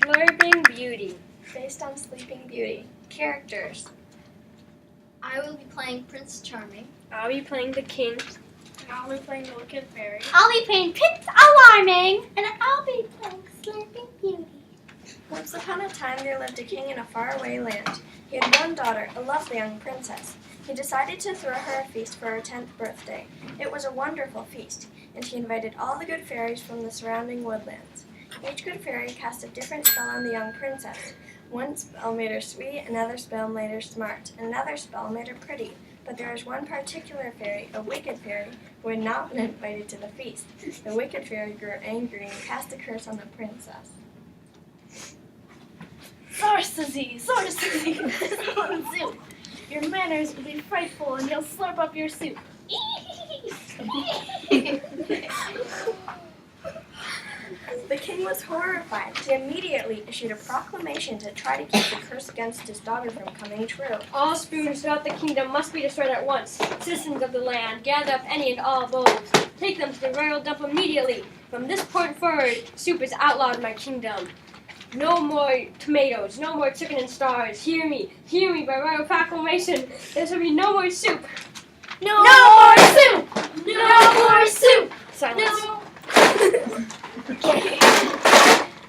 Slurping Beauty. Based on Sleeping Beauty. Characters. I will be playing Prince Charming. I'll be playing the king. I'll be playing the Wicked Fairy. I'll be playing Prince Alarming. And I'll be playing Slurping Beauty. Once upon a time there lived a king in a faraway land. He had one daughter, a lovely young princess. He decided to throw her a feast for her 10th birthday. It was a wonderful feast, and he invited all the good fairies from the surrounding woodlands. Each good fairy cast a different spell on the young princess. One spell made her sweet, another spell made her smart, and another spell made her pretty. But there was one particular fairy, a wicked fairy, who had not been invited to the feast. The wicked fairy grew angry and cast a curse on the princess. Sorcery! Soup! Your manners will be frightful and you'll slurp up your soup. The king was horrified. He immediately issued a proclamation to try to keep the curse against his daughter from coming true. All spoons throughout the kingdom must be destroyed at once. Citizens of the land, gather up any and all bowls. Take them to the royal dump immediately. From this point forward, soup is outlawed in my kingdom. No more tomatoes, no more chicken and stars. Hear me by royal proclamation. There shall be no more soup. No more soup! No more soup! Silence.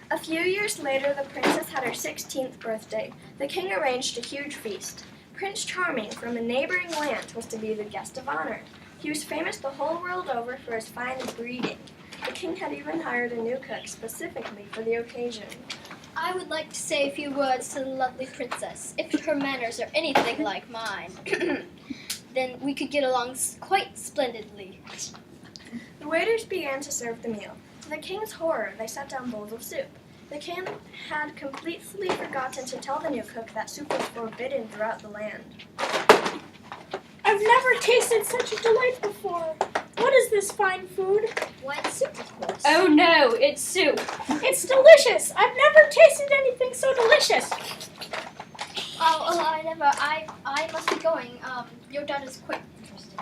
A few years later, the princess had her 16th birthday. The king arranged a huge feast. Prince Charming from a neighboring land was to be the guest of honor. He was famous the whole world over for his fine breeding. The king had even hired a new cook specifically for the occasion. I would like to say a few words to the lovely princess. If her manners are anything like mine, then we could get along quite splendidly. The waiters began to serve the meal. To the king's horror, they set down bowls of soup. The king had completely forgotten to tell the new cook that soup was forbidden throughout the land. I've never tasted such a delight before. What is this fine food? Why, it's soup, of course. Oh no, it's soup. It's delicious. I've never tasted anything so delicious. I must be going. Your daughter's quite interesting.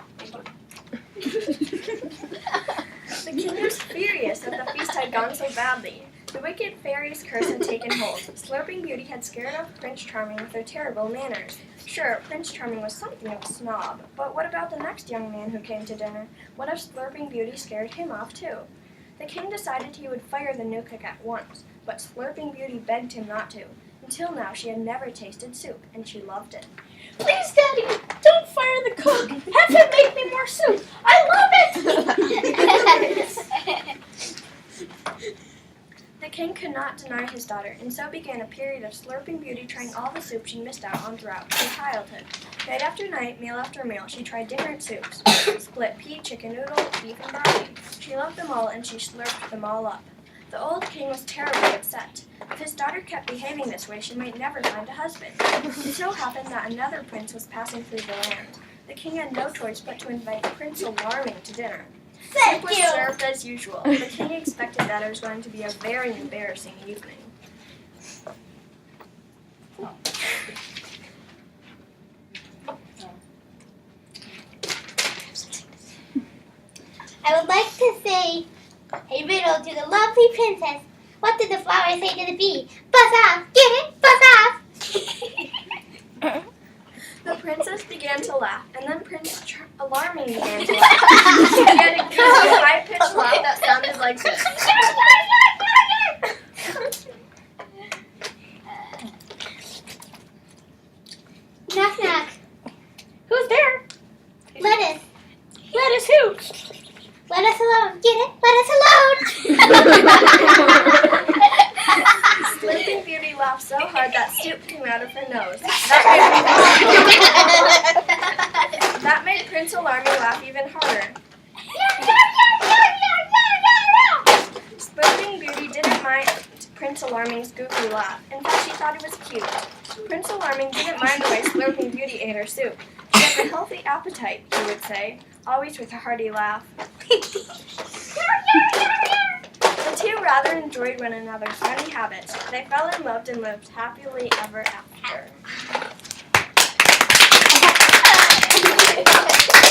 The king was furious that the feast had gone so badly. The wicked fairy's curse had taken hold. Slurping Beauty had scared off Prince Charming with her terrible manners. Sure, Prince Charming was something of a snob, but what about the next young man who came to dinner? What if Slurping Beauty scared him off too? The king decided he would fire the new cook at once, but Slurping Beauty begged him not to. Until now, she had never tasted soup, and she loved it. Please, Daddy, don't fire the cook. Have him make me more soup. I love it. The king could not deny his daughter, and so began a period of Slurping Beauty trying all the soup she missed out on throughout her childhood. Night after night, meal after meal, she tried different soups. Split pea, chicken noodle, beef, and barley. She loved them all, and she slurped them all up. The old king was terribly upset. If his daughter kept behaving this way, she might never find a husband. It so happened that another prince was passing through the land. The king had no choice but to invite Prince Alarming to dinner. Soup was served as usual. The king expected that it was going to be a very embarrassing evening. I would like to say a riddle to the lovely princess. What did the flower say to the bee? Buzz off! Get it? Buzz off! The princess began to laugh, and then Prince Alarming began to laugh. He had a goofy, high-pitched laugh that sounded like this. Knock knock. Who's there? Lettuce. Lettuce who? Let us alone. Get it? Let us alone. Sleeping Beauty laughed so hard that soup came out of her nose. That made Prince Alarming laugh even harder. Sleeping Beauty didn't mind Prince Alarming's goofy laugh. In fact, she thought it was cute. Prince Alarming didn't mind the way Slurping Beauty ate her soup. She had a healthy appetite, he would say, always with a hearty laugh. The two rather enjoyed one another's funny habits. They fell in love and lived happily ever after.